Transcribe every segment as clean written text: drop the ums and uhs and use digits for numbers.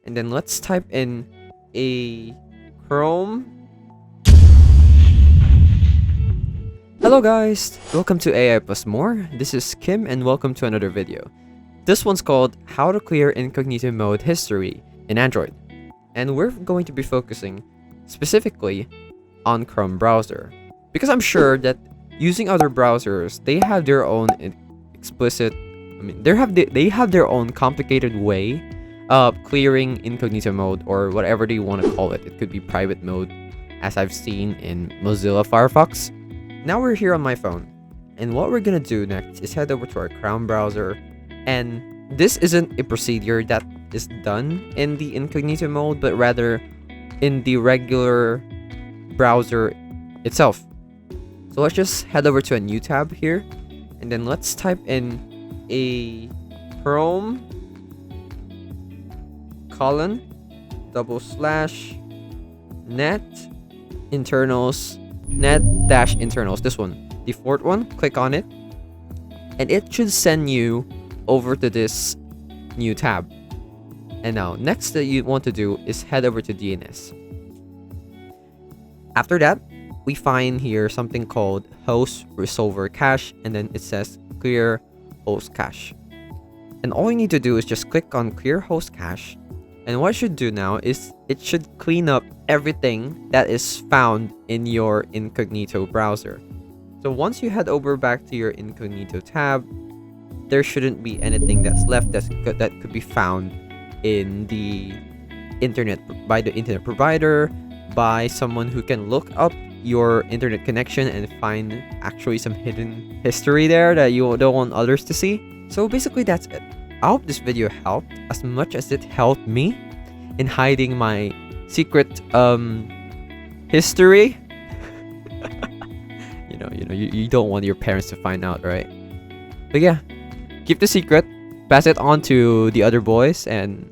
and then let's type in a Chrome. Hello guys, welcome to AI Plus More. This is Kim and welcome to another video. This one's called How to Clear Incognito Mode History in Android. And we're going to be focusing specifically on Chrome browser. Because I'm sure that using other browsers, they have their own they have their own complicated way of clearing incognito mode, or whatever they want to call it. It could be private mode, as I've seen in Mozilla Firefox. Now we're here on my phone, and what we're gonna do next is head over to our Chrome browser, and this isn't a procedure that is done in the incognito mode, but rather in the regular browser itself. So let's just head over to a new tab here, and then let's type in a Chrome :/net internals net-internals, this one, the fourth one. Click on it, and it should send you over to this new tab. And now next that you want to do is head over to DNS. After that, we find here something called host resolver cache, and then it says clear host cache. And all you need to do is just click on clear host cache, and what it should do now is it should clean up everything that is found in your incognito browser. So once you head over back to your incognito tab, there shouldn't be anything that's left that could be found in the internet, by the internet provider, by someone who can look up your internet connection and find actually some hidden history there that you don't want others to see. So basically that's it. I hope this video helped as much as it helped me in hiding my secret history. you don't want your parents to find out, right? But yeah, keep the secret, pass it on to the other boys, and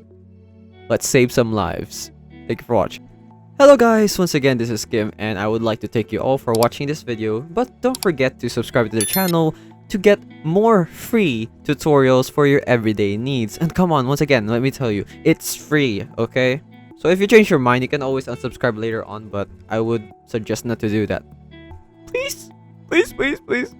let's save some lives. Thank you for watching. Hello guys, once again this is Kim, and I would like to thank you all for watching this video, but don't forget to subscribe to the channel to get more free tutorials for your everyday needs. And come on, once again, let me tell you, it's free, okay? So if you change your mind, you can always unsubscribe later on, but I would suggest not to do that. Please, please, please, please.